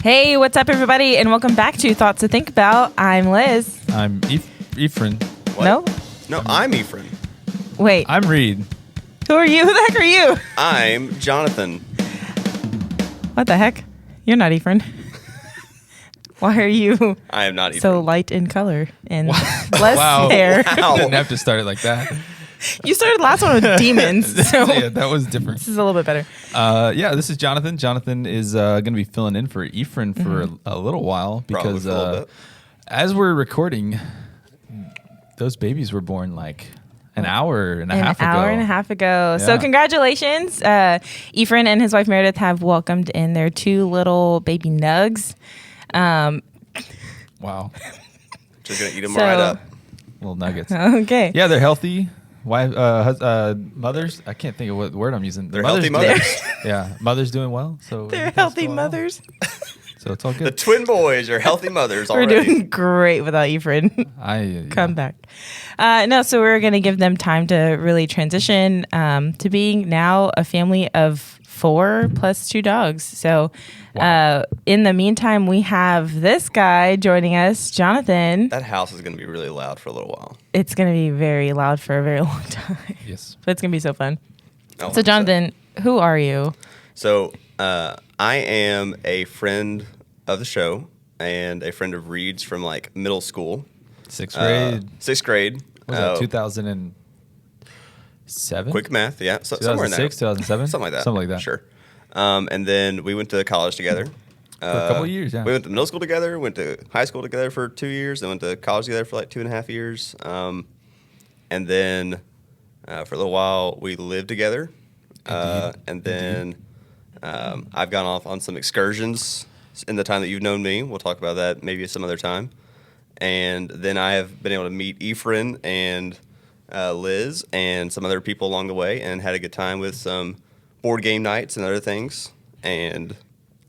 Hey, what's up, everybody, and welcome back to Thoughts to Think About. I'm Liz. I'm Ephraim. No, I'm Ephraim. Wait. I'm Reid. Who are you? Who the heck are you? I'm Johnathan. What the heck? You're not Ephraim. Why are you I am not Ephraim. so light in color and less Wow. hair? Wow. Didn't have to start it like that. You started last one with demons, so Yeah, that was different. this is a little bit better. This is Johnathan. Johnathan is going to be filling in for Ephraim for a little while Probably because for a little bit. as we're recording, those babies were born like an hour and a half ago. An hour and a half ago. So Yeah. congratulations. Ephraim and his wife Meredith have welcomed in their two little baby nugs. Just Wow. gonna eat them So- right up. Little nuggets. Okay. Yeah, they're healthy. Wife, mothers. I can't think of what word I'm using. They're healthy mothers. Yeah, mothers doing well. So They're everything's healthy going well. mothers. So it's all The good. twin boys are healthy mothers We're already. doing great without Ephraim. Come back. So we're going to give them time to really transition to being now a family of 4 plus 2 dogs. So in the meantime, we have this guy joining us, Johnathan. That house is gonna be really loud for a little while. It's going to be very loud for a very long time. Yes. But it's going to be so fun. Oh, So Johnathan, who are you? So I am a friend of the show and a friend of Reid's from like middle school. 6th grade. 6th grade. Was that 2007? Quick math, yeah. So, somewhere in there. 2006, 2007? Something like that. Something like that. Sure. And then we went to college together. For a couple of years, yeah. We went to middle school together, went to high school together for 2 years, then went to college together for like 2.5 years. And then for a little while, we lived together. And then I've gone off on some excursions in the time that you've known me. We'll talk about that maybe some other time. And then I have been able to meet Ephraim and Liz and some other people along the way and had a good time with some board game nights and other things. And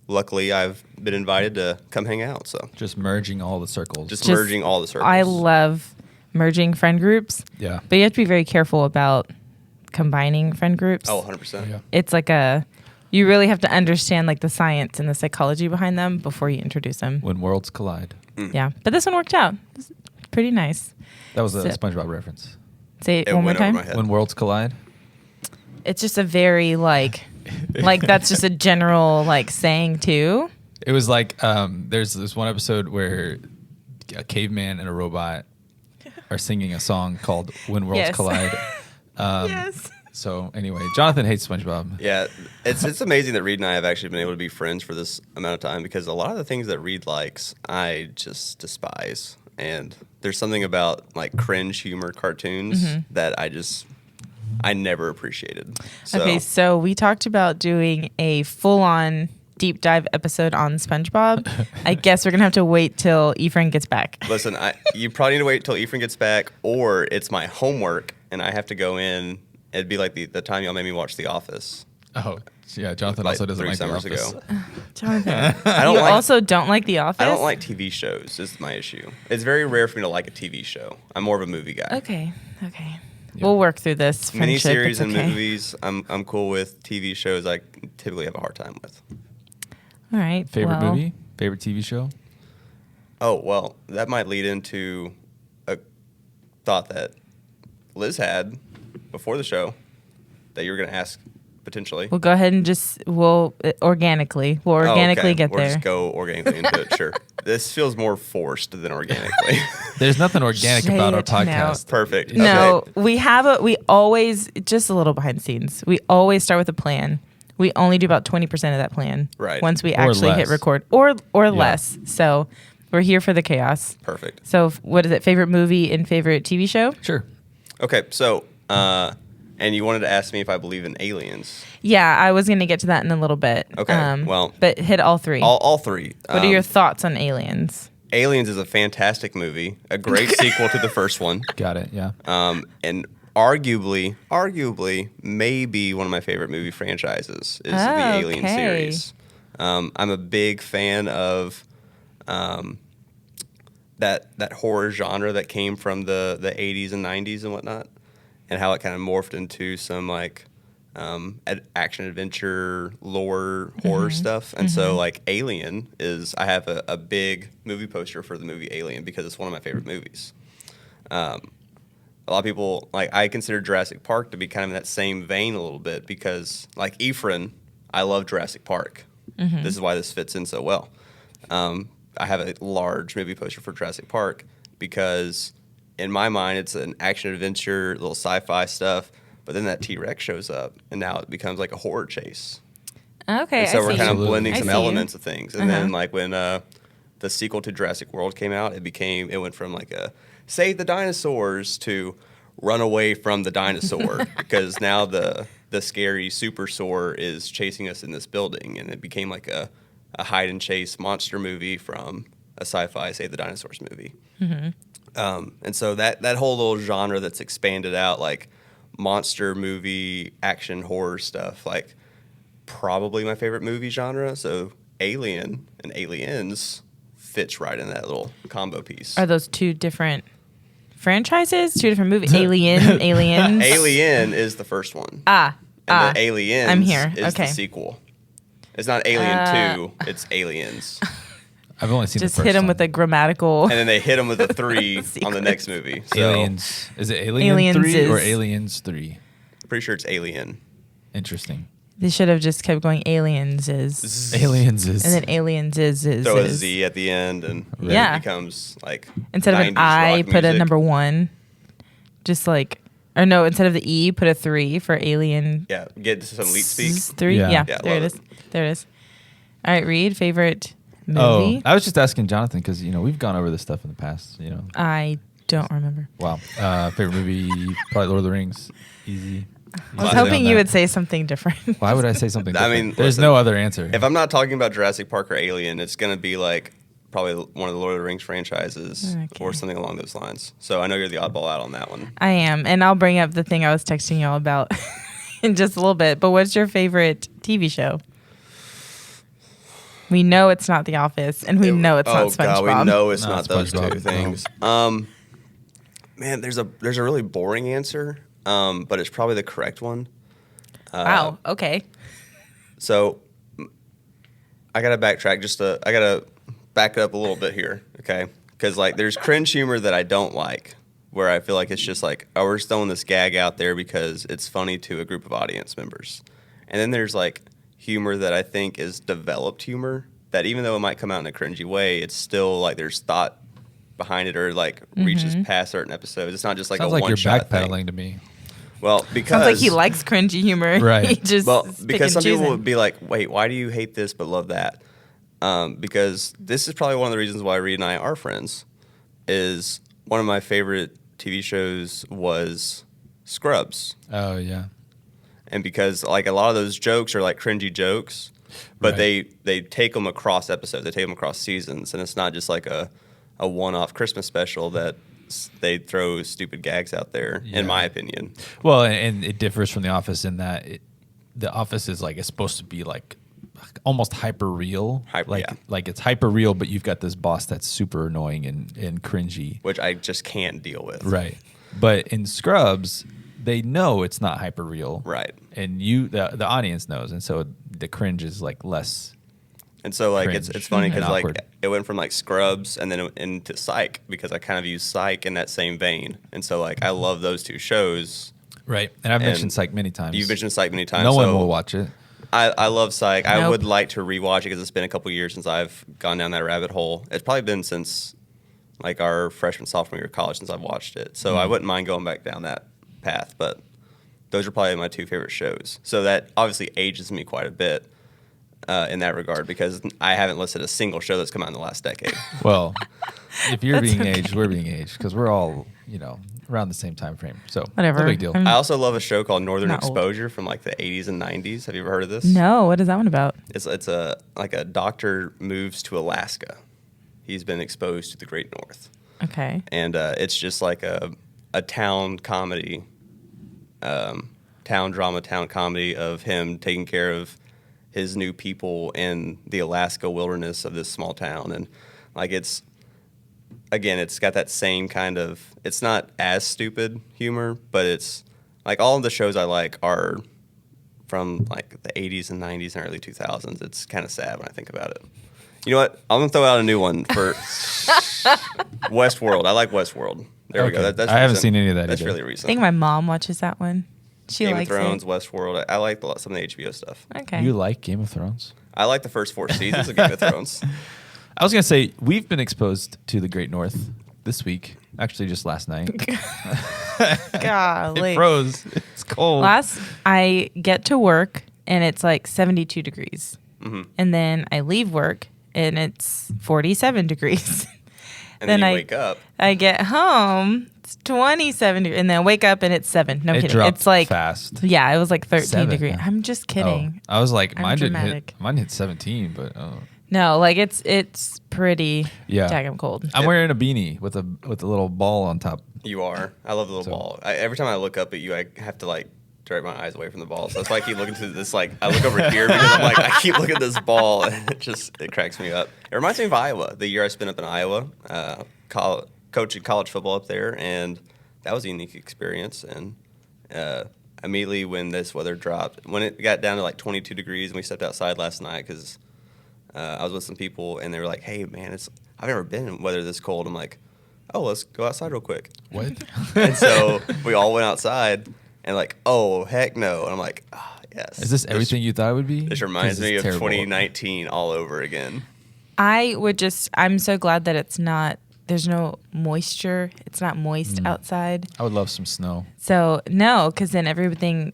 luckily, I've been invited to come hang out. So Just merging all the circles. just merging all the circles. I love merging friend groups, yeah. but you have to be very careful about combining friend groups. Oh, 100%. Yeah. It's like you really have to understand like the science and the psychology behind them before you introduce them. When worlds collide. Yeah, but this one worked out. It's pretty nice. That was a So- SpongeBob reference. Say it It one more went over time. my head. When worlds collide. It's just a very like that's just a general like saying too. It was like there's this one episode where a caveman and a robot are singing a song called When Worlds Yes. Collide. Yes. So anyway, Johnathan hates SpongeBob. Yeah, it's amazing that Reid and I have actually been able to be friends for this amount of time because a lot of the things that Reid likes, I just despise. And there's something about like cringe humor cartoons that I never appreciated. So, Okay, so we talked about doing a full-on deep dive episode on SpongeBob. I guess we're gonna have to wait till Ephraim gets back. listen, you probably need to wait till Ephraim gets back, or it's my homework and I have to go in. It'd be like the time y'all made me watch The Office. Oh, yeah. Johnathan Like also doesn't 3 like The summers Office. ago. Johnathan, I don't you like. also don't like The Office? I don't like TV shows. Is my issue. It's very rare for me to like a TV show. I'm more of a movie guy. Okay. We'll work through this friendship. Miniseries It's and okay. movies, I'm cool with. TV shows, I typically have a hard time with. All right. Favorite well, movie? Favorite TV show? Oh, well, that might lead into a thought that Liz had before the show that you were going to ask potentially. We'll go ahead and we'll organically Oh, okay. get We'll there. just go organically into it, sure. This feels more forced than organically. There's nothing organic Say about our it now. podcast. Perfect. No, Okay. we always, just a little behind the scenes, we always start with a plan. We only do about 20% of that plan. Right. Once we Or actually hit less. record. Or less. So we're here for the chaos. Perfect. So what is it? Favorite movie and favorite TV show? Sure. Okay, so, and you wanted to ask me if I believe in aliens. Yeah, I was going to get to that in a little bit. Okay, well- But hit all 3. All 3. What are your thoughts on Aliens? Aliens is a fantastic movie, a great sequel to the first one. Got it. Yeah. And arguably, maybe one of my favorite movie franchises is the Oh, Alien okay. series. I'm a big fan of that horror genre that came from the 80s and 90s and whatnot, and how it kind of morphed into some like action adventure lore horror stuff. And so like Alien is, I have a big movie poster for the movie Alien because it's one of my favorite movies. A lot of people, like, I consider Jurassic Park to be kind of in that same vein a little bit because, like Ephraim, I love Jurassic Park. This is why this fits in so well. I have a large movie poster for Jurassic Park because in my mind it's an action adventure, little sci-fi stuff, but then that T-Rex shows up and now it becomes like a horror chase. Okay, and so we're kind of Absolutely. blending I some see elements of things. And then like when the sequel to Jurassic World came out, it went from like a save the dinosaurs to run away from the dinosaur because now the scary supersaur is chasing us in this building, and it became like a hide and chase monster movie from a sci-fi Save the Dinosaurs movie. And so that whole little genre that's expanded out, like monster movie, action horror stuff, like probably my favorite movie genre. So Alien and Aliens fits right in that little combo piece. Are those two different franchises? Two different movies? Aliens? Alien is the first one. And the Aliens I'm here. is Okay. the sequel. It's not Alien 2, it's Aliens. I've only seen Just the first hit them one. with a grammatical. And then they hit them with a 3 on the next movie. So Aliens. Is it Alien Aliens 3 or is- Aliens 3? pretty sure it's Alien. Interesting. They should have just kept going. Aliens is, Aliens is. and then Aliens is. Throw a Z at the end, and Yeah. it becomes like Instead of an 90s I, rock put a music. number 1. Just like, or no, instead of the E, put a 3 for Alien. Yeah, get some leet speak. 3. Yeah. Yeah, Yeah, there it love is. There it is. All right, Reid, favorite Oh, movie? I was just asking Johnathan because we've gone over this stuff in the past. I don't remember. Wow. Favorite movie, probably Lord of the Rings. Easy. I was hoping you would say something different. Why would I say something I different? mean, there's listen, no other answer. If I'm not talking about Jurassic Park or Alien, it's going to be like probably one of the Lord of the Rings franchises or something along those lines. So I know you're the oddball out on that one. I am, and I'll bring up the thing I was texting y'all about in just a little bit. But what's your favorite TV show? We know it's not The Office, and we know it's not SpongeBob. God, we know it's Not not those SpongeBob, two things. Man, there's a really boring answer, but it's probably the correct one. Wow. Okay. So I gotta backtrack. I gotta back it up a little bit here, okay? Because like there's cringe humor that I don't like, where I feel like it's just like, oh, we're just throwing this gag out there because it's funny to a group of audience members. And then there's like humor that I think is developed humor that even though it might come out in a cringy way, it's still like there's thought behind it or like reaches past certain episodes. It's not just like Sounds a like you're one-shot thing. backpedaling to me. Well, because Sounds like he likes cringy humor. Right. He just well, is because some pick and people choosing. would be like, wait, why do you hate this but love that? Because this is probably one of the reasons why Reid and I are friends, is one of my favorite TV shows was Scrubs. Oh, yeah. And because like a lot of those jokes are like cringy jokes, but Right. they take them across episodes, they take them across seasons, and it's not just like a one-off Christmas special that they throw stupid gags out there, Yeah. in my opinion. Well, and it differs from The Office in that The Office is like, it's supposed to be like almost hyper real. Like it's hyper real, but you've got this boss that's super annoying and cringy. Which I just can't deal with. Right. But in Scrubs, they know it's not hyper real. Right. And the audience knows. And so the cringe is like less. And so like Cringe it's funny because and like awkward. it went from like Scrubs and then into Psych because I kind of use Psych in that same vein. And so like I love those two shows. Right. And I've mentioned And Psych many times. You've mentioned Psych many times. No one so will watch it. I love Psych. I Nope. would like to rewatch it because it's been a couple years since I've gone down that rabbit hole. It's probably been since like our freshman, sophomore year of college since I've watched it. So I wouldn't mind going back down that path. But those are probably my two favorite shows. So that obviously ages me quite a bit in that regard because I haven't listed a single show that's come out in the last decade. Well, if you're That's being okay. aged, we're being aged because we're all, around the same time frame. So Whatever. no big deal. I'm- I also love a show called Northern Not old. Exposure from like the 80s and 90s. Have you ever heard of this? No, what is that one about? It's a doctor moves to Alaska. He's been exposed to the Great North. Okay. And it's just like a town comedy, town drama, town comedy of him taking care of his new people in the Alaska wilderness of this small town. And like it's got that same kind of, it's not as stupid humor, but it's like all of the shows I like are from like the 80s and 90s and early 2000s. It's kind of sad when I think about it. You know what? I'm gonna throw out a new one for Westworld. I like Westworld. There we go. I haven't seen any of that. That's either. really recent. I think my mom watches that one. She Game likes of Thrones, it. Westworld. I like some of the HBO stuff. Okay. You like Game of Thrones? I like the first 4 seasons of Game of Thrones. I was gonna say we've been exposed to the Great North this week. Actually, just last night. Golly. It froze. It's cold. I get to work and it's like 72 degrees. Mm-hmm. And then I leave work and it's 47 degrees. And then you wake up. I get home, it's 27 degrees. And then I wake up and it's 7. No, I'm kidding. Dropped It's like fast. Yeah, it was like 13 7, degrees. yeah. I'm just kidding. I was like, I'm mine dramatic. hit 17, but No, like it's pretty daggum cold. I'm wearing a beanie with a little ball on top. You are. I love the little ball. Every time I look up at you, I have to like direct my eyes away from the ball. So that's why I keep looking to this. Like I look over here because I'm like I keep looking at this ball, and it cracks me up. It reminds me of Iowa. The year I spent up in Iowa, coaching college football up there, and that was a unique experience. And immediately when this weather dropped, when it got down to like 22 degrees, and we stepped outside last night because I was with some people, and they were like, "Hey, man, I've never been in weather this cold." I'm like, "Oh, let's go outside real quick." What? And so we all went outside, and like, "Oh, heck no!" And I'm like, "Ah, yes." Is this everything you thought it would be? This reminds me of terrible. 2019 all over again. I'm so glad that there's no moisture. It's not moist outside. I would love some snow. So no, because then everything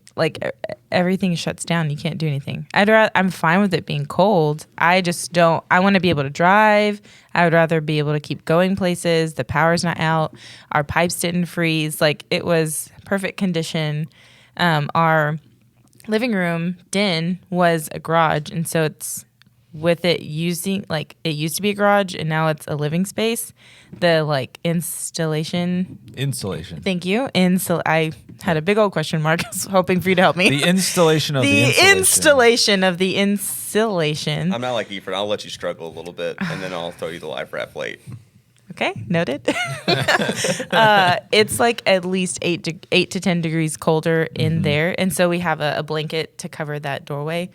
shuts down. You can't do anything. I'm fine with it being cold. I just don't. I want to be able to drive. I would rather be able to keep going places. The power's not out. Our pipes didn't freeze. Like it was perfect condition. Our living room den was a garage, and so it's with it using like it used to be a garage and now it's a living space. The like insulation. Thank you. I had a big old question mark. I was hoping for you to help me. The installation of the installation of the insulation. I'm not like Ephraim. I'll let you struggle a little bit, and then I'll throw you the life raft plate. Okay, noted. It's like at least 8 to 10 degrees colder in there, and so we have a blanket to cover that doorway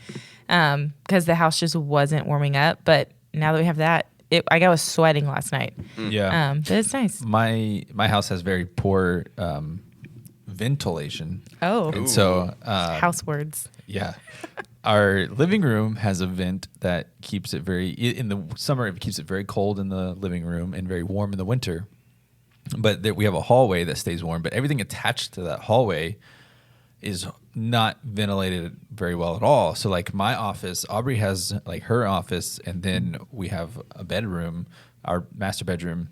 because the house just wasn't warming up. But now that we have that, I was sweating last night. Yeah, but it's nice. My house has very poor ventilation. Oh, and so house words. Yeah. Our living room has a vent that keeps it in the summer, it keeps it very cold in the living room and very warm in the winter. But we have a hallway that stays warm, but everything attached to that hallway is not ventilated very well at all. So like my office, Aubrey has like her office, and then we have a bedroom, our master bedroom.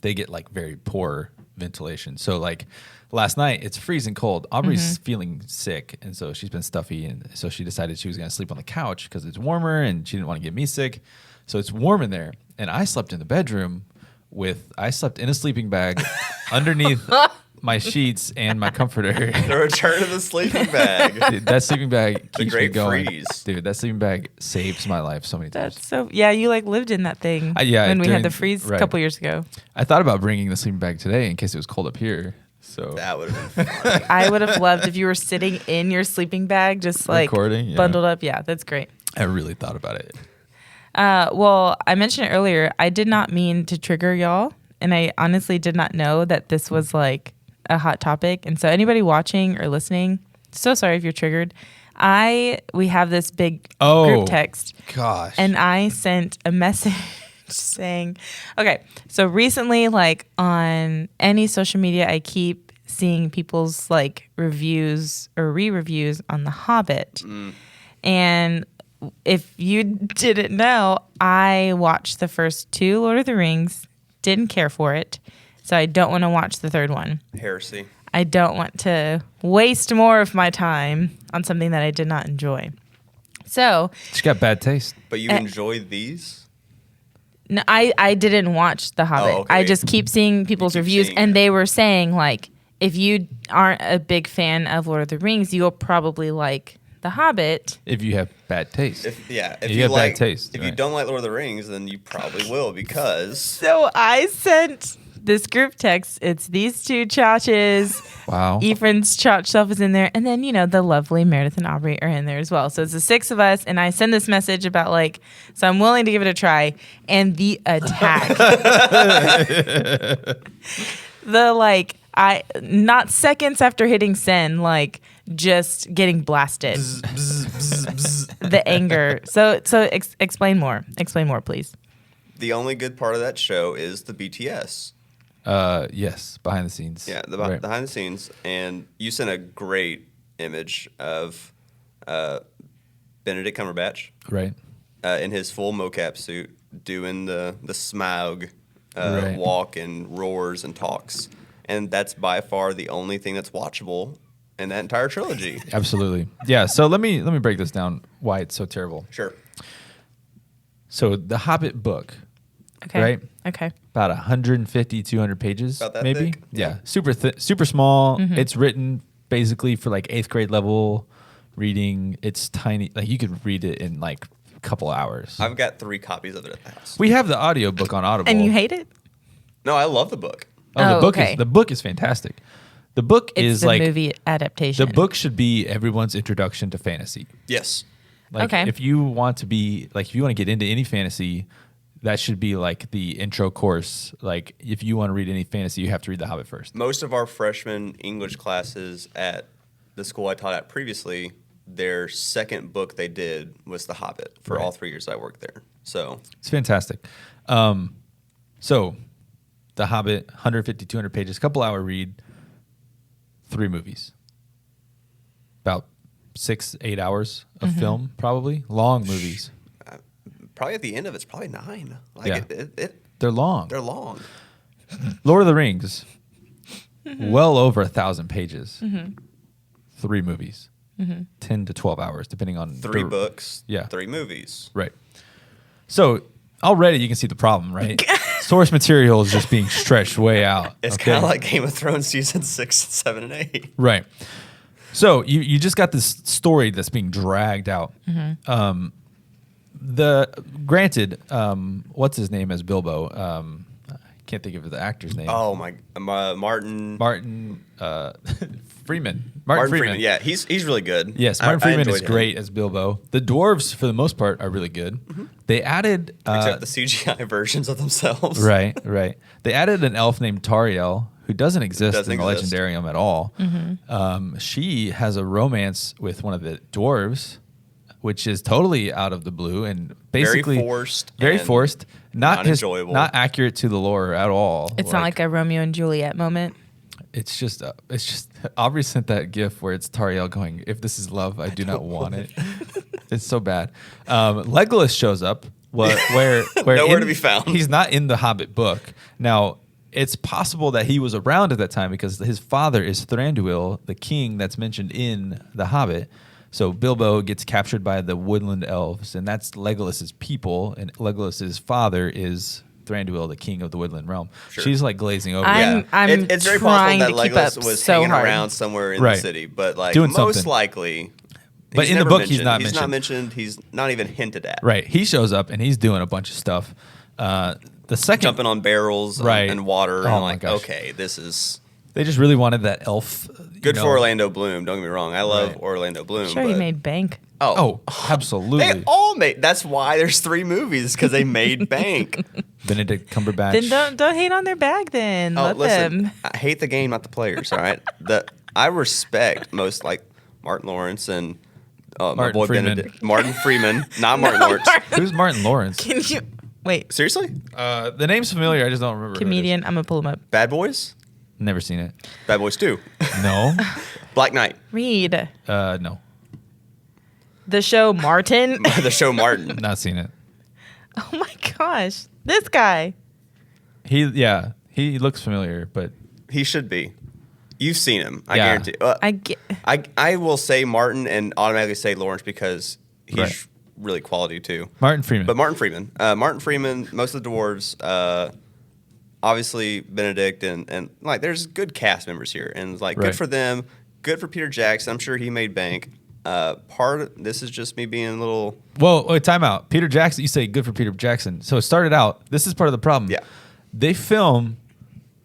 They get like very poor ventilation. So like last night, it's freezing cold. Aubrey's feeling sick, and so she's been stuffy, and so she decided she was going to sleep on the couch because it's warmer, and she didn't want to get me sick. So it's warm in there, and I slept in the bedroom I slept in a sleeping bag underneath my sheets and my comforter. The return of the sleeping bag. Dude, that sleeping bag keeps me going. Freeze. Dude, that sleeping bag saves my life so many times. That's so you like lived in that thing. When we had the freeze a couple years ago. I thought about bringing the sleeping bag today in case it was cold up here. So that would have been funny. I would have loved if you were sitting in your sleeping bag, just like recording, bundled up. Yeah, that's great. I really thought about it. Well, I mentioned it earlier. I did not mean to trigger y'all, and I honestly did not know that this was like a hot topic. And so anybody watching or listening, so sorry if you're triggered. We have this big group text. Gosh. And I sent a message saying, okay, so recently, like on any social media, I keep seeing people's like reviews or re-reviews on The Hobbit. And if you didn't know, I watched the first 2 Lord of the Rings, didn't care for it, so I don't want to watch the third one. Heresy. I don't want to waste more of my time on something that I did not enjoy. So she got bad taste. But you enjoyed these? No, I didn't watch The Hobbit. Oh, okay. I just keep seeing people's reviews, and they were saying like, if you aren't a big fan of Lord of the Rings, you'll probably like The Hobbit. If you have bad taste. If you have bad taste. If you don't like Lord of the Rings, then you probably will, because... So I sent this group text, it's these two Chotches. Wow. Ephraim's Chotch self is in there. And then, the lovely Meredith and Aubrey are in there as well. So it's the 6 of us. And I send this message about so I'm willing to give it a try. And the attack. Not seconds after hitting send, just getting blasted. The anger. So explain more. Explain more, please. The only good part of that show is the BTS. Yes, behind the scenes. Yeah, behind the scenes. And you sent a great image of Benedict Cumberbatch. Right. In his full mocap suit, doing the Smaug walk and roars and talks. And that's by far the only thing that's watchable in that entire trilogy. Absolutely. Yeah, so let me break this down, why it's so terrible. Sure. So the Hobbit book, okay. Right? Okay. About 150, 200 pages, about that maybe. Big. Yeah, super small. Mm-hmm. It's written basically for 8th grade level reading. It's tiny. You could read it in a couple hours. I've got 3 copies of it at the house. We have the audiobook on Audible. And you hate it? No, I love the book. The book is fantastic. The book it's is the movie adaptation. The book should be everyone's introduction to fantasy. Yes. Okay. If you want to be if you want to get into any fantasy, that should be the intro course. If you want to read any fantasy, you have to read The Hobbit first. Most of our freshman English classes at the school I taught at previously, their second book they did was The Hobbit for all 3 years I worked there. So it's fantastic. So The Hobbit, 150, 200 pages, couple hour read, 3 movies. About 6-8 hours of film, probably. Long movies. Probably at the end of it's probably 9. They're long. They're long. Lord of the Rings, well over 1,000 pages. 3 movies. 10 to 12 hours, depending on 3 books. Yeah. 3 movies. Right. So already you can see the problem, right? Source material is just being stretched way out. It's kind of like Game of Thrones season 6, 7, and 8. Right. So you just got this story that's being dragged out. What's his name as Bilbo? I can't think of the actor's name. Oh my, Martin Freeman. Martin Freeman. Yeah, he's really good. Yes, Martin Freeman is great as Bilbo. The dwarves, for the most part, are really good. They added except the CGI versions of themselves. Right. They added an elf named Tariel, who doesn't exist in the Legendarium at all. She has a romance with one of the dwarves, which is totally out of the blue and basically very forced, not enjoyable, not accurate to the lore at all. It's not like a Romeo and Juliet moment. It's just Aubrey sent that gif where it's Tariel going, "If this is love, I do not want it." It's so bad. Legolas shows up where nowhere to be found. He's not in the Hobbit book. Now, it's possible that he was around at that time because his father is Thranduil, the king that's mentioned in the Hobbit. So Bilbo gets captured by the woodland elves, and that's Legolas's people, and Legolas's father is Thranduil, the king of the woodland realm. Sure. She's glazing over. It's very possible that Legolas was hanging around somewhere in the city, but doing most something. Likely. But in the book, he's not mentioned. He's not mentioned. He's not even hinted at. Right. He shows up and he's doing a bunch of stuff. The second jumping on barrels and water. Oh and okay, this is. They just really wanted that elf. Good for Orlando Bloom. Don't get me wrong. I love Orlando Bloom. Sure, he made bank. Oh, absolutely. They all made. That's why there's 3 movies, because they made bank. Benedict Cumberbatch. Then don't hate on their bag. Then let them. I hate the game, not the players. All right. I respect most Martin Lawrence and my boy Freeman. Benedict. Martin Freeman, not Martin Lawrence. Who's Martin Lawrence? Can you wait? Seriously? The name's familiar. I just don't remember. Comedian. I'm gonna pull him up. Bad Boys. Never seen it. Bad Boys 2. No. Black Knight. Reid. No. The show Martin. The show Martin. Not seen it. Oh my gosh, this guy. He looks familiar, but he should be. You've seen him, I guarantee. I will say Martin and automatically say Lawrence because he's really quality too. Martin Freeman. But Martin Freeman, most of the dwarves, obviously Benedict and there's good cast members here and good for them, good for Peter Jackson. I'm sure he made bank. This is just me being a little. Whoa, wait, time out. Peter Jackson, you say good for Peter Jackson. So it started out. This is part of the problem. Yeah, they film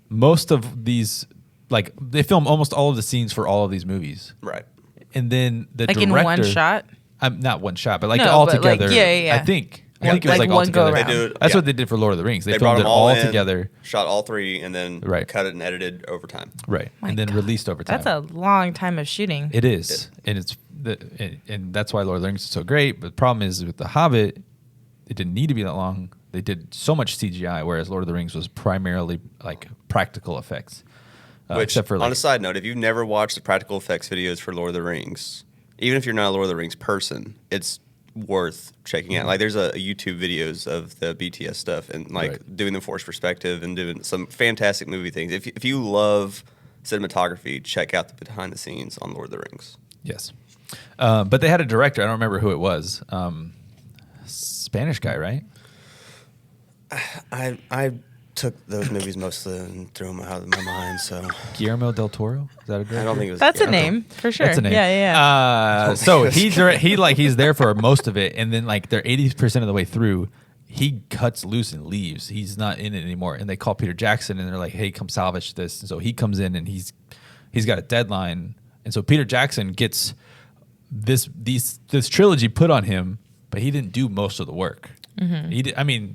most of these, like they film almost all of the scenes for all of these movies, Right. and then the like director, in one shot. Not one shot, but like No, all but like, together. yeah. I think it was like all one go together. around. That's what they did for Lord of the Rings. They brought filmed it them all in, together, shot all 3, and then cut it and edited over time. right, My and then God. released over time. That's a long time of shooting. It is, and and that's why Lord of the Rings is so great. But the problem is with The Hobbit, it didn't need to be that long. They did so much CGI, whereas Lord of the Rings was primarily like practical effects. Which, except for on a side note, if you've never watched the practical effects videos for Lord of the Rings, even if you're not a Lord of the Rings person, it's worth checking out. Like, there's a YouTube videos of the BTS stuff and like doing the forced perspective and doing some fantastic movie things. If you love cinematography, check out the behind the scenes on Lord of the Rings. Yes, but they had a director. I don't remember who it was. Spanish guy, right? I took those movies mostly and threw them out of my mind. So Guillermo del Toro. Is that a director? I don't think it was. That's a name for sure. That's a name. Yeah. So he's there for most of it, and then like they're 80% of the way through, he cuts loose and leaves. He's not in it anymore, and they call Peter Jackson, and they're like, "Hey, come salvage this." And so he comes in, and he's got a deadline, and so Peter Jackson gets this trilogy put on him, but he didn't do most of the work. Mm-hmm.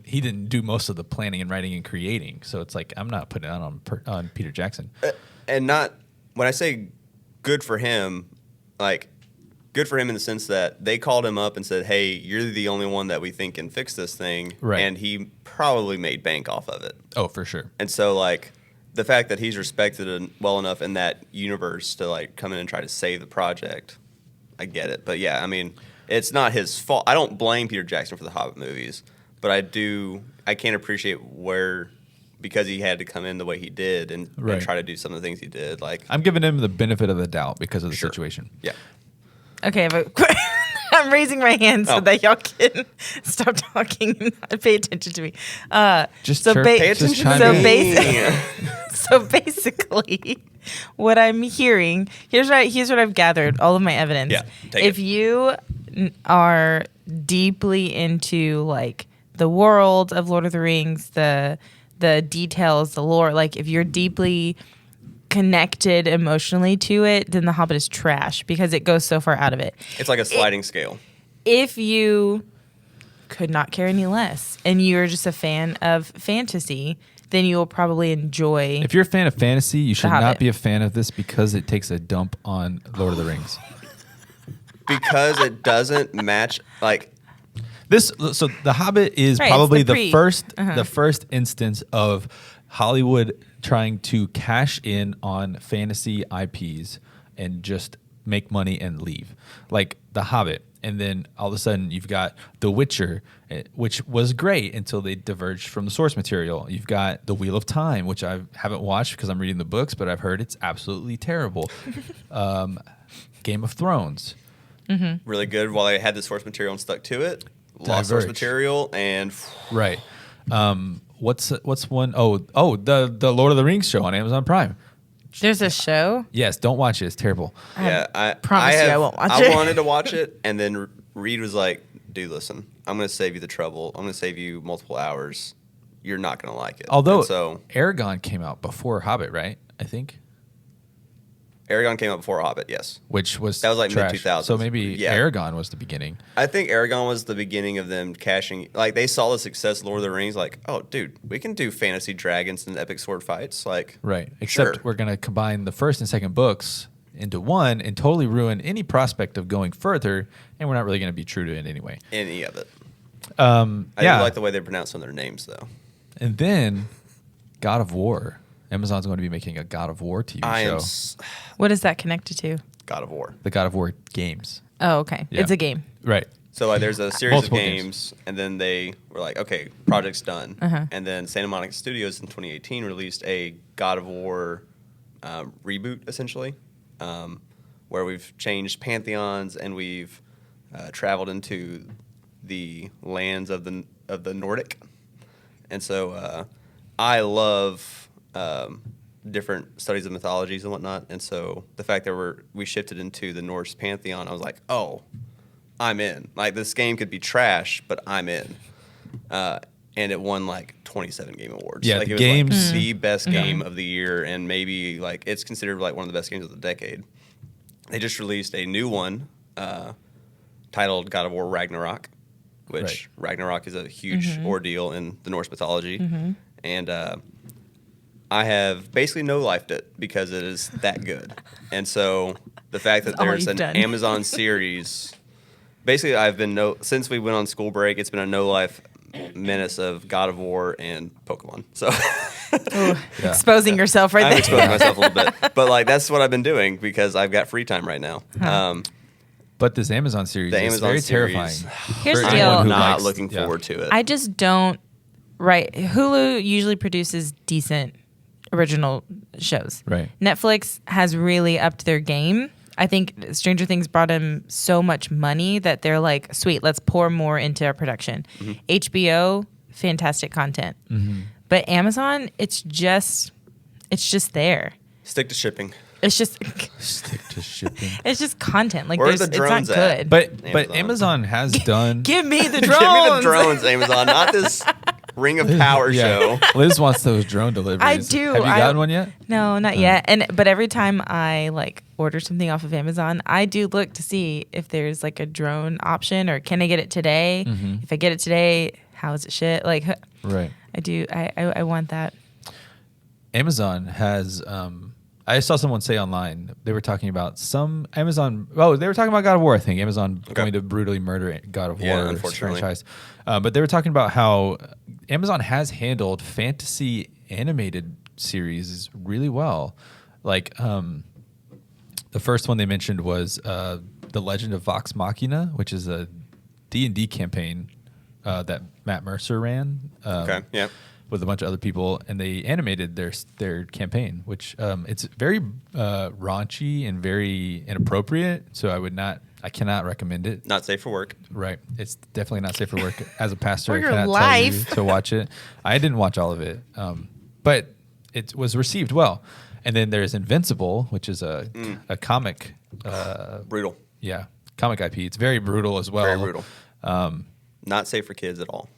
He didn't do most of the planning and writing and creating. So it's like I'm not putting it on Peter Jackson. And not when I say good for him, like good for him in the sense that they called him up and said, "Hey, you're the only one that we think can fix this thing," right. And he probably made bank off of it. Oh, for sure. And so like the fact that he's respected well enough in that universe to like come in and try to save the project, I get it. But yeah, I mean. It's not his fault. I don't blame Peter Jackson for the Hobbit movies, but I can't appreciate because he had to come in the way he did and try to do some of the things he did. Like I'm giving him the benefit of the doubt because of the situation. Yeah. Okay, but I'm raising my hand so that y'all can stop talking and not pay attention to me. Pay attention to me. So basically, what I'm hearing, here's what I've gathered, all of my evidence. Yeah, if you are deeply into like the world of Lord of the Rings, the details, the lore, like if you're deeply connected emotionally to it, then The Hobbit is trash because it goes so far out of it. It's like a sliding scale. If you could not care any less and you're just a fan of fantasy, then you will probably enjoy. If you're a fan of fantasy, you should not be a fan of this because it takes a dump on Lord of the Rings. Because it doesn't match like this. So The Hobbit is probably the first instance of Hollywood trying to cash in on fantasy IPs and just make money and leave. Like The Hobbit. And then all of a sudden you've got The Witcher, which was great until they diverged from the source material. You've got The Wheel of Time, which I haven't watched because I'm reading the books, but I've heard it's absolutely terrible. Game of Thrones. Mm-hmm. Really good while they had the source material and stuck to it. Lost source material and right. What's one? The Lord of the Rings show on Amazon Prime. There's a show? Yes, don't watch it. It's terrible. I promise you I won't watch it. I wanted to watch it, and then Reid was like, "Dude, listen, I'm going to save you the trouble. I'm going to save you multiple hours. You're not going to like it." Although Aragon came out before Hobbit, right? I think. Aragon came out before Hobbit, yes. That was like mid-2000s. So maybe Aragon was the beginning. I think Aragon was the beginning of them cashing. Like, they saw the success of Lord of the Rings, like, oh, dude, we can do fantasy dragons and epic sword fights. Like, right. Except we're going to combine the first and second books into one and totally ruin any prospect of going further, and we're not really going to be true to it anyway. Any of it. I do like the way they pronounce some of their names, though. And then God of War. Amazon's going to be making a God of War TV show. What is that connected to? God of War. The God of War games. Oh, okay. Yeah. It's a game. Right. So there's a series of games, and then they were like, okay, project's done. Uh-huh. And then Santa Monica Studios in 2018 released a God of War reboot, essentially, where we've changed pantheons and we've traveled into the lands of the Nordic. And so I love different studies of mythologies and whatnot, and so the fact that we shifted into the Norse pantheon, I was like, oh, I'm in. Like, this game could be trash, but I'm in. and it won like 27 game awards. Yeah, like the it was games, like the best game of the year, and maybe like it's considered like one of the best games of the decade. They just released a new one titled God of War Ragnarok, which Ragnarok is a huge ordeal in the Norse mythology, and I have basically no-lifed it because it is that good. And so the fact that there's an Amazon series, basically I've been since we went on school break, it's been a no-life menace of God of War and Pokemon. So exposing yourself right there. I'm exposing myself a little bit. But like that's what I've been doing because I've got free time right now. But this Amazon series is very terrifying. Here's the deal. I'm not looking forward to it. I just don't. Right. Hulu usually produces decent original shows. Right. Netflix has really upped their game. I think Stranger Things brought them so much money that they're like, sweet, let's pour more into our production. HBO, fantastic content. But Amazon, it's just there. Stick to shipping. It's just stick to shipping. It's just content. Like where's the drones it's not good. But Amazon has done. Give me the drones. Give me the drones, Amazon. Not this Ring of Power show. Liz wants those drone deliveries. I do. Have you gotten one yet? No, not yet. But every time I like order something off of Amazon, I do look to see if there's like a drone option or can I get it today? If I get it today, how is it shit? Like, right. I do. I want that. Amazon has. I saw someone say online they were talking about some Amazon. Oh, they were talking about God of War. I think Amazon going to brutally murder God of War franchise. But they were talking about how Amazon has handled fantasy animated series really well. Like the first one they mentioned was The Legend of Vox Machina, which is a D&D campaign that Matt Mercer ran. With a bunch of other people, and they animated their campaign, which it's very raunchy and very inappropriate. So I cannot recommend it. Not safe for work. Right. It's definitely not safe for work. As a pastor, I your cannot life. tell you to watch it. I didn't watch all of it, but it was received well. And then there's Invincible, which is a comic. Brutal. Yeah, comic IP. It's very brutal as well. Very brutal. Not safe for kids at all.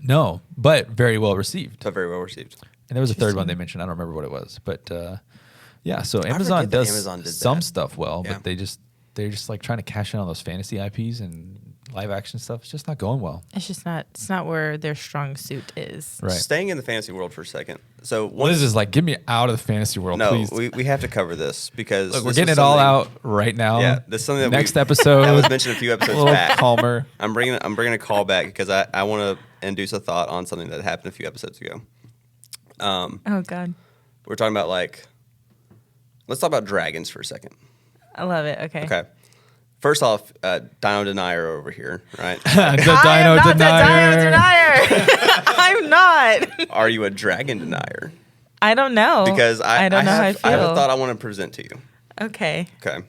No, but very well received. But very well received. And there was a third one they mentioned. I don't remember what it was, but yeah. So Amazon does some stuff well, but they're just like trying to cash in on those fantasy IPs and live action stuff. It's just not going well. It's just not. It's not where their strong suit is. Right. Staying in the fantasy world for a second. So Liz is like, get me out of the fantasy world, please. No, we have to cover this because look, we're getting it all out right now. Yeah, this is something that next episode that was mentioned a few episodes back. Calmer. I'm bringing a call back because I want to induce a thought on something that happened a few episodes ago. Oh God. We're talking about let's talk about dragons for a second. I love it. Okay. Okay. First off, Dino Denier over here, right? Dino Denier. I'm not. Are you a dragon denier? I don't know. Because I don't know how I feel. I have a thought I want to present to you. Okay. Okay.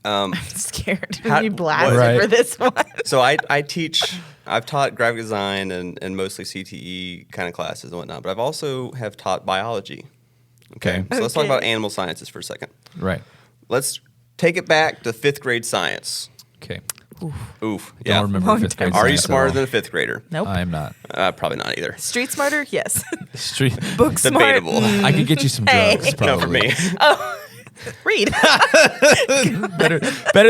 I'm scared to be blasted for this one. So I teach. I've taught graphic design and mostly CTE kind of classes and whatnot, but I've also have taught biology. Okay. So let's talk about animal sciences for a second. Right. Let's take it back to 5th grade science. Okay. Oof. Yeah. Don't remember 5th grade. Are you smarter than a 5th grader? Nope. I am not. Probably not either. Street smarter? Yes. Street. Book smart? Debatable. I could get you some drugs. Probably. No, for me. Oh. Reid. better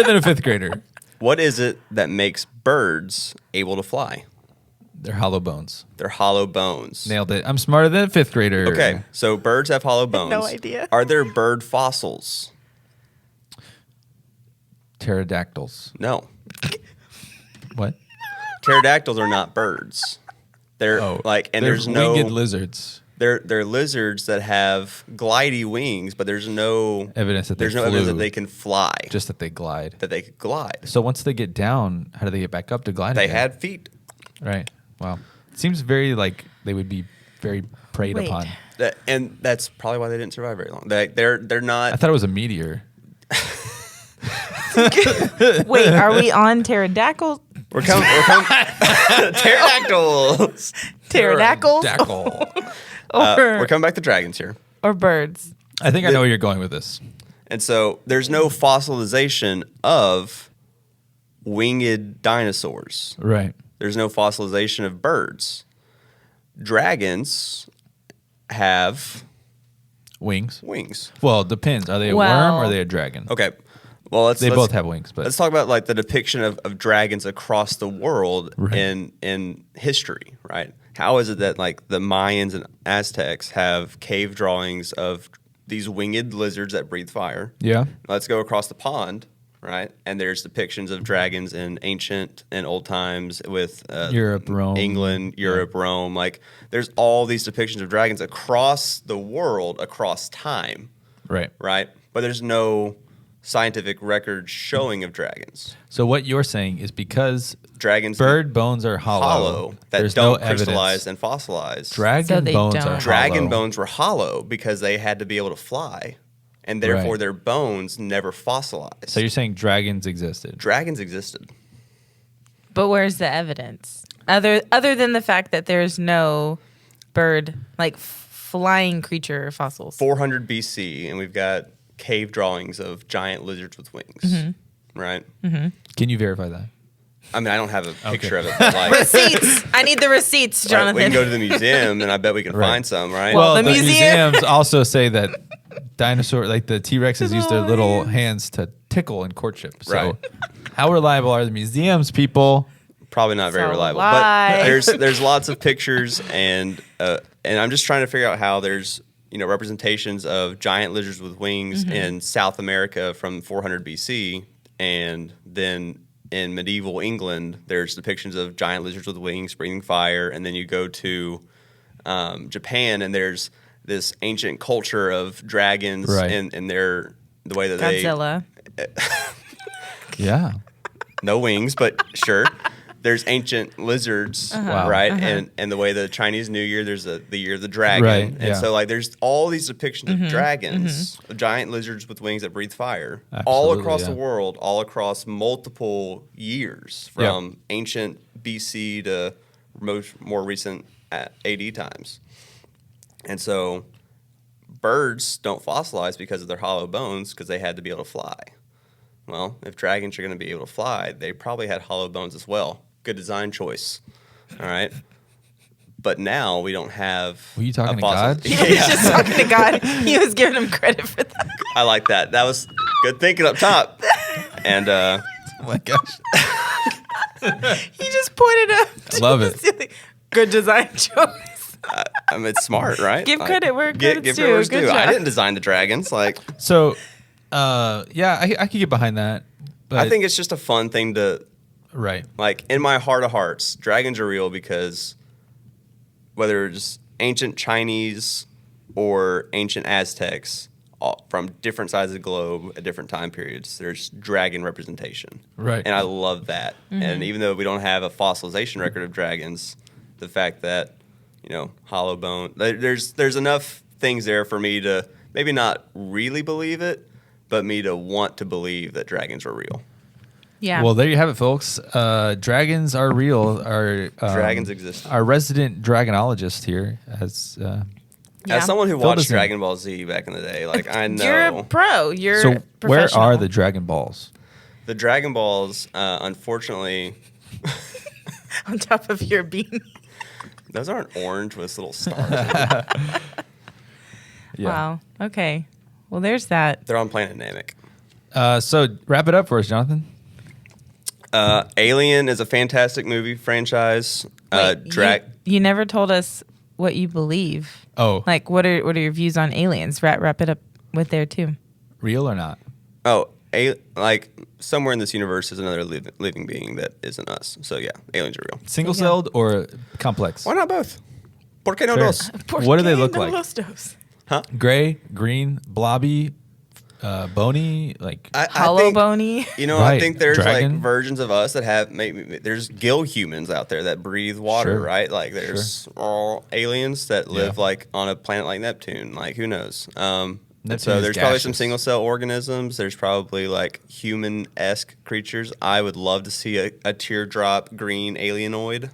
than a 5th grader. What is it that makes birds able to fly? They're hollow bones. They're hollow bones. Nailed it. I'm smarter than a 5th grader. Okay, so birds have hollow bones. No idea. Are there bird fossils? Pterodactyls. No. What? Pterodactyls are not birds. They're and there's no winged lizards. They're lizards that have glidey wings, but there's no evidence that evidence that they can fly. Just that they glide. That they could glide. So once they get down, how do they get back up to glide? They again? had feet. Right. Wow. It seems very like they would be very preyed upon. And that's probably why they didn't survive very long. They're not. I thought it was a meteor. Wait, are we on pterodactyls? We're coming. Pterodactyls. Pterodactyls. We're coming back to dragons here. Or birds. I think I know where you're going with this. And so there's no fossilization of winged dinosaurs. Right. There's no fossilization of birds. dragons have wings. Wings. Well, it depends. Are they a worm or are they a dragon? Okay. Well, they both have wings, but let's talk about like the depiction of dragons across the world in history, right? How is it that like the Mayans and Aztecs have cave drawings of these winged lizards that breathe fire? Yeah. Let's go across the pond, right? And there's depictions of dragons in ancient and old times with Europe, Rome. England, Europe, Rome. Like there's all these depictions of dragons across the world, across time. Right. Right? But there's no scientific record showing of dragons. So what you're saying is because dragons bird bones are hollow that there's don't no crystallize and fossilize. Dragon bones are hollow. Dragon bones were hollow because they had to be able to fly, and therefore their bones never fossilized. So you're saying dragons existed? Dragons existed. But where's the evidence? Other than the fact that there's no bird, like flying creature fossils. 400 BC, and we've got cave drawings of giant lizards with wings, right? Mm-hmm. Can you verify that? I mean, I don't have a picture of it. But like, receipts. I need the receipts, Johnathan. Right, we can go to the museum, and I bet we can find some, right? Well, the museums also say that dinosaur, like the T-Rexes, use their little hands to tickle in courtship. So how reliable are the museums, people? Probably not very reliable. But there's lots of pictures, and I'm just trying to figure out how there's representations of giant lizards with wings in South America from 400 BC, and then in medieval England, there's depictions of giant lizards with wings breathing fire, and then you go to Japan, and there's this ancient culture of dragons and the way that Godzilla. Yeah. No wings, but sure. There's ancient lizards, right? And the way the Chinese New Year, there's the year of the dragon. And so like there's all these depictions of dragons, giant lizards with wings that breathe fire, all across the world, all across multiple years, from ancient BC to more recent AD times. And so birds don't fossilize because of their hollow bones, because they had to be able to fly. Well, if dragons are going to be able to fly, they probably had hollow bones as well. Good design choice. All right. But now we don't have. Were you talking to God? He was just talking to God. He was giving him credit for that. I like that. That was good thinking up top. And oh my gosh. He just pointed up. I love it. Good design choice. I mean, it's smart, right? Give credit where credit's due. Give credit due. I didn't design the dragons. So, I could get behind that. But I think it's just a fun thing to. Right. Like, in my heart of hearts, dragons are real because whether it's ancient Chinese or ancient Aztecs, from different sides of the globe at different time periods, there's dragon representation. Right. And I love that. And even though we don't have a fossilization record of dragons, the fact that, hollow bone, there's enough things there for me to maybe not really believe it, but me to want to believe that dragons are real. Yeah. Well, there you have it, folks. Dragons are real. Dragons exist. Our resident dragonologist here has. As someone who watched Dragon Ball Z back in the day, I know. You're a pro. You're so where professional. are the Dragon Balls? The Dragon Balls, unfortunately, on top of your bean. Those aren't orange with little stars. Wow. Okay. Well, there's that. They're on Planet Namek. So wrap it up for us, Johnathan. Alien is a fantastic movie franchise. Wait, you never told us what you believe. Oh, like what are your views on aliens? Wrap it up with there too. Real or not? Oh, somewhere in this universe is another living being that isn't us. So yeah, aliens are real. Single-celled or complex? Why not both? ¿Por qué no dos? What do they look like? Huh? Gray, green, blobby, bony, hollow bony. I think there's versions of us that have there's gill humans out there that breathe water, right? Like there's all aliens that live on a planet like Neptune. Like who knows? So there's probably some single cell organisms. There's probably human-esque creatures. I would love to see a teardrop green alienoid.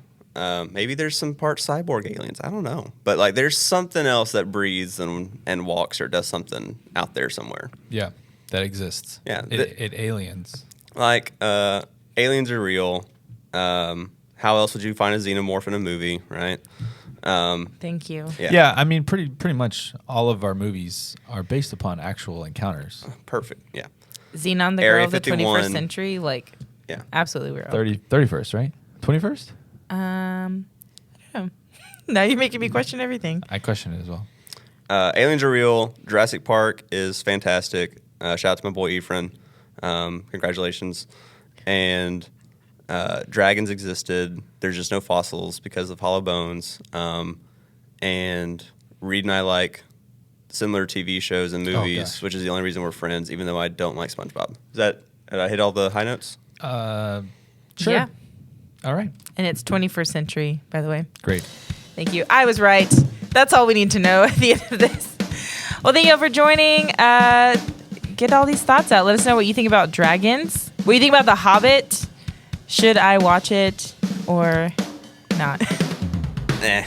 Maybe there's some part cyborg aliens. I don't know. But there's something else that breathes and walks or does something out there somewhere. Yeah, that exists. Yeah. It aliens. Aliens are real. How else would you find a xenomorph in a movie, right? Thank you. Yeah, I mean, pretty much all of our movies are based upon actual encounters. Perfect. Yeah. Xenon, the Area girl of the 21st century, like, yeah, absolutely real. 31st, right? 21st? I don't know. Now you're making me question everything. I question it as well. Aliens are real. Jurassic Park is fantastic. Shout out to my boy Ephraim. Congratulations. And dragons existed. There's just no fossils because of hollow bones. And Reid and I like similar TV shows and movies, which is the only reason we're friends, even though I don't like SpongeBob. Did I hit all the high notes? Sure. Yeah. All right. And it's 21st century, by the way. Great. Thank you. I was right. That's all we need to know at the end of this. Well, thank you all for joining. Get all these thoughts out. Let us know what you think about dragons. What do you think about The Hobbit? Should I watch it or not? Nah.